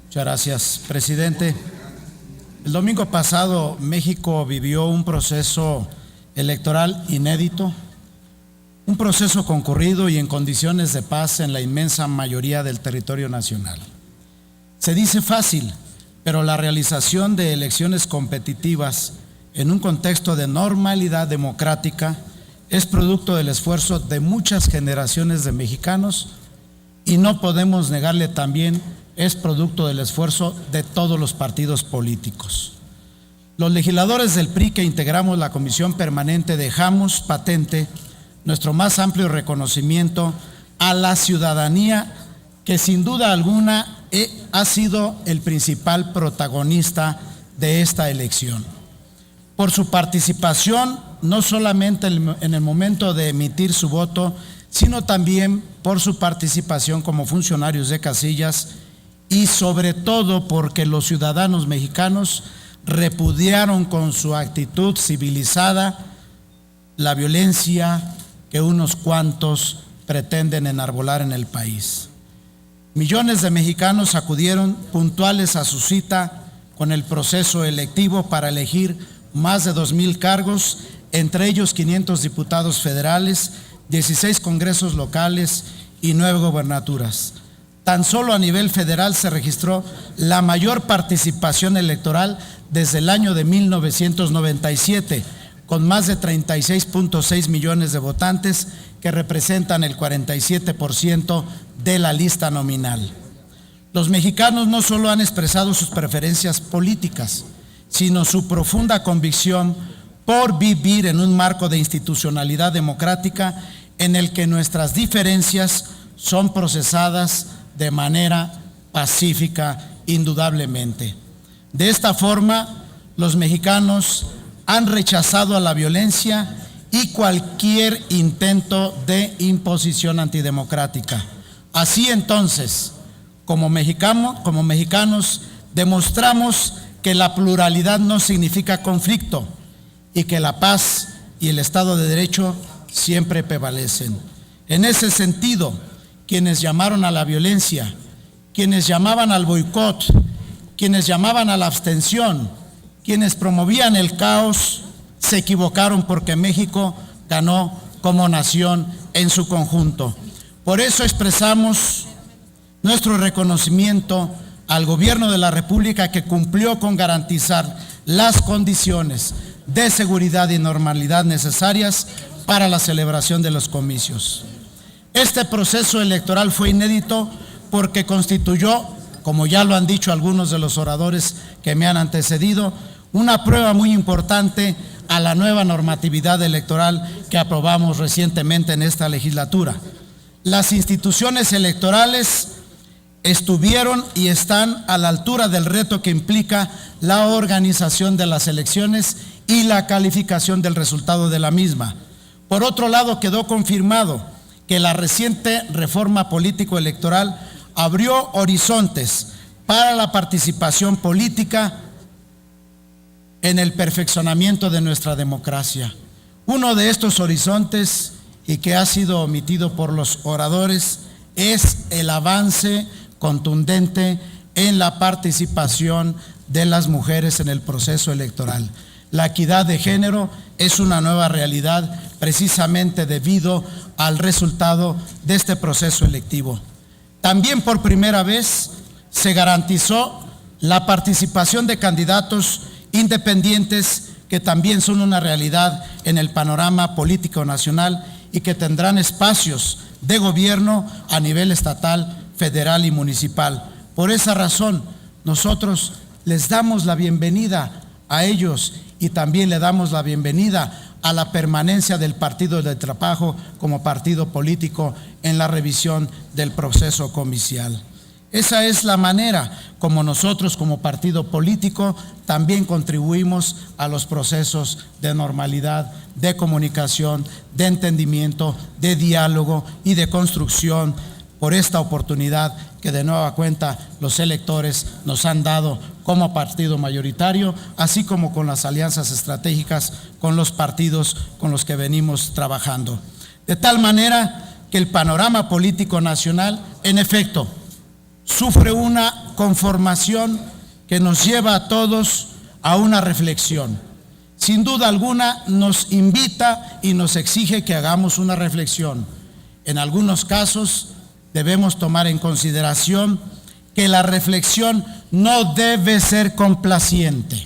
Muchas gracias, presidente. El domingo pasado México vivió un proceso electoral inédito, un proceso concurrido y en condiciones de paz en la inmensa mayoría del territorio nacional. Se dice fácil, pero la realización de elecciones competitivas en un contexto de normalidad democrática es producto del esfuerzo de muchas generaciones de mexicanos y no podemos negarle también es producto del esfuerzo de todos los partidos políticos. Los legisladores del PRI que integramos la Comisión Permanente dejamos patente nuestro más amplio reconocimiento a la ciudadanía que sin duda alguna ha sido el principal protagonista de esta elección. Por su participación, no solamente en el momento de emitir su voto, sino también por su participación como funcionarios de casillas y sobre todo porque los ciudadanos mexicanos repudiaron con su actitud civilizada la violencia que unos cuantos pretenden enarbolar en el país. Millones de mexicanos acudieron puntuales a su cita con el proceso electivo para elegir más de 2,000 cargos, entre ellos 500 diputados federales, 16 congresos locales y 9 gobernaturas. Tan solo a nivel federal se registró la mayor participación electoral desde el año de 1997, con más de 36.6 millones de votantes que representan el 47% de la lista nominal. Los mexicanos no solo han expresado sus preferencias políticas, sino su profunda convicción por vivir en un marco de institucionalidad democrática en el que nuestras diferencias son procesadas de manera pacífica, indudablemente. De esta forma, los mexicanos han rechazado a la violencia y cualquier intento de imposición antidemocrática. Así entonces, como mexicanos, demostramos que la pluralidad no significa conflicto y que la paz y el Estado de Derecho siempre prevalecen. En ese sentido, quienes llamaron a la violencia, quienes llamaban al boicot, quienes llamaban a la abstención, quienes promovían el caos, se equivocaron porque México ganó como nación en su conjunto. Por eso expresamos nuestro reconocimiento al Gobierno de la República que cumplió con garantizar las condiciones de seguridad y normalidad necesarias para la celebración de los comicios. Este proceso electoral fue inédito porque constituyó, como ya lo han dicho algunos de los oradores que me han antecedido, una prueba muy importante a la nueva normatividad electoral que aprobamos recientemente en esta legislatura. Las instituciones electorales estuvieron y están a la altura del reto que implica la organización de las elecciones y la calificación del resultado de la misma. Por otro lado, quedó confirmado que la reciente reforma político-electoral abrió horizontes para la participación política en el perfeccionamiento de nuestra democracia. Uno de estos horizontes, y que ha sido omitido por los oradores, es el avance contundente en la participación de las mujeres en el proceso electoral. La equidad de género es una nueva realidad precisamente debido al resultado de este proceso electivo. También por primera vez se garantizó la participación de candidatos independientes que también son una realidad en el panorama político nacional y que tendrán espacios de gobierno a nivel estatal, federal y municipal. Por esa razón, nosotros les damos la bienvenida a ellos y también le damos la bienvenida a la permanencia del Partido del Trabajo como partido político en la revisión del proceso comicial. Esa es la manera como nosotros como partido político también contribuimos a los procesos de normalidad, de comunicación, de entendimiento, de diálogo y de construcción por esta oportunidad que de nueva cuenta los electores nos han dado como partido mayoritario, así como con las alianzas estratégicas con los partidos con los que venimos trabajando. De tal manera que el panorama político nacional, en efecto, sufre una conformación que nos lleva a todos a una reflexión. Sin duda alguna nos invita y nos exige que hagamos una reflexión. En algunos casos debemos tomar en consideración que la reflexión no debe ser complaciente.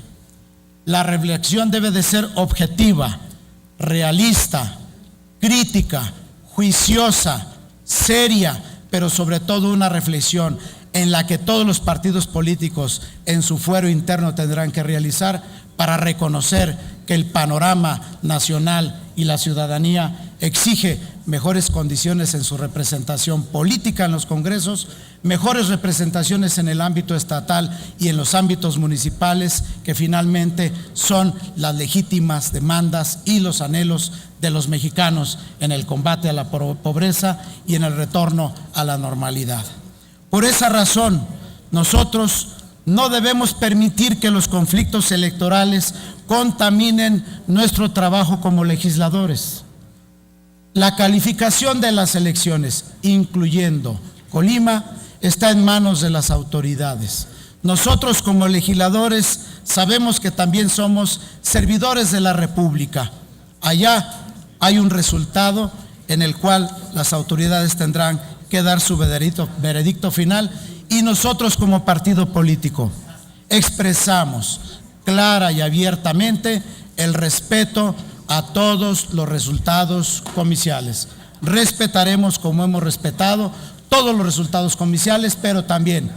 La reflexión debe de ser objetiva, realista, crítica, juiciosa, seria, pero sobre todo una reflexión en la que todos los partidos políticos en su fuero interno tendrán que realizar para reconocer que el panorama nacional y la ciudadanía exige mejores condiciones en su representación política en los congresos, mejores representaciones en el ámbito estatal y en los ámbitos municipales, que finalmente son las legítimas demandas y los anhelos de los mexicanos en el combate a la pobreza y en el retorno a la normalidad. Por esa razón, nosotros no debemos permitir que los conflictos electorales contaminen nuestro trabajo como legisladores. La calificación de las elecciones, incluyendo Colima, está en manos de las autoridades. Nosotros como legisladores sabemos que también somos servidores de la República. Allá hay un resultado en el cual las autoridades tendrán que dar su veredicto final, y nosotros como partido político expresamos clara y abiertamente el respeto a todos los resultados comiciales. Respetaremos, como hemos respetado, todos los resultados comiciales, pero también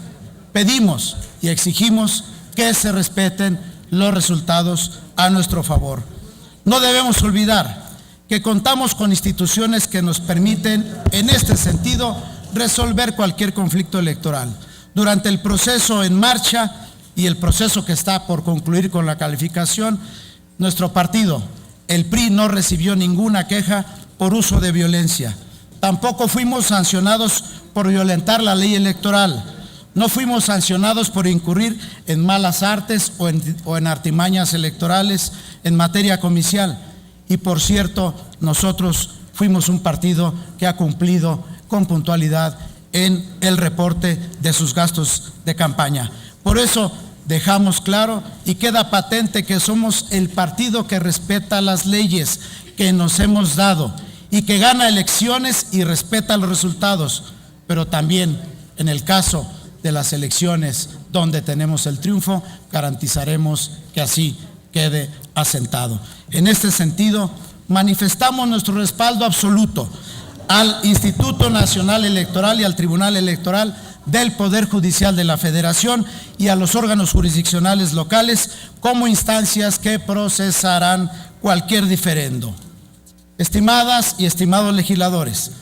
pedimos y exigimos que se respeten los resultados a nuestro favor. No debemos olvidar que contamos con instituciones que nos permiten, en este sentido, resolver cualquier conflicto electoral. Durante el proceso en marcha y el proceso que está por concluir con la calificación, nuestro partido, el PRI, no recibió ninguna queja por uso de violencia. Tampoco fuimos sancionados por violentar la ley electoral. No fuimos sancionados por incurrir en malas artes o en artimañas electorales en materia comicial. Y por cierto, nosotros fuimos un partido que ha cumplido con puntualidad en el reporte de sus gastos de campaña. Por eso dejamos claro y queda patente que somos el partido que respeta las leyes que nos hemos dado y que gana elecciones y respeta los resultados, pero también en el caso de las elecciones donde tenemos el triunfo, garantizaremos que así quede asentado. En este sentido, manifestamos nuestro respaldo absoluto al Instituto Nacional Electoral y al Tribunal Electoral del Poder Judicial de la Federación y a los órganos jurisdiccionales locales como instancias que procesarán cualquier diferendo. Estimadas y estimados legisladores,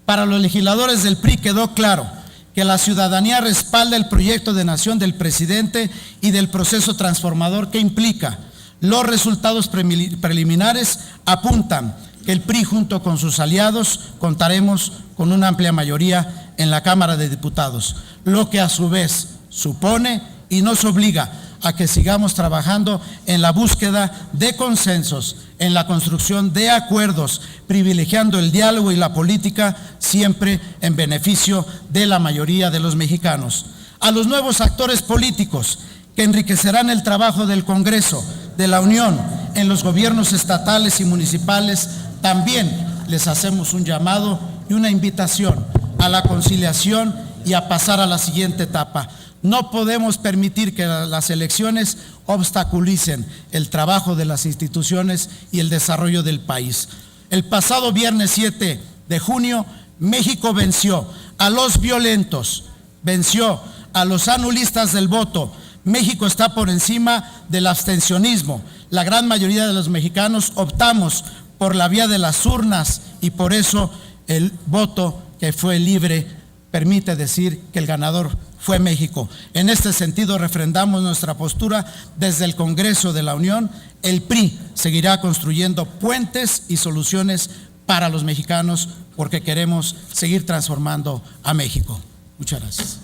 para los legisladores del PRI quedó claro que la ciudadanía respalda el proyecto de nación del presidente y del proceso transformador que implica. Los resultados preliminares apuntan que el PRI, junto con sus aliados, contaremos con una amplia mayoría en la Cámara de Diputados, lo que a su vez supone y nos obliga a que sigamos trabajando en la búsqueda de consensos, en la construcción de acuerdos, privilegiando el diálogo y la política, siempre en beneficio de la mayoría de los mexicanos. A los nuevos actores políticos que enriquecerán el trabajo del Congreso de la Unión en los gobiernos estatales y municipales, también les hacemos un llamado y una invitación a la conciliación y a pasar a la siguiente etapa. No podemos permitir que las elecciones obstaculicen el trabajo de las instituciones y el desarrollo del país. El pasado viernes 7 de junio, México venció a los violentos, venció a los anulistas del voto. México está por encima del abstencionismo. La gran mayoría de los mexicanos optamos por la vía de las urnas y por eso el voto que fue libre permite decir que el ganador fue México. En este sentido, refrendamos nuestra postura desde el Congreso de la Unión. El PRI seguirá construyendo puentes y soluciones para los mexicanos porque queremos seguir transformando a México. Muchas gracias.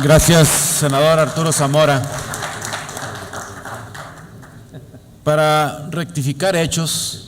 Gracias, senador Arturo Zamora. Para rectificar hechos,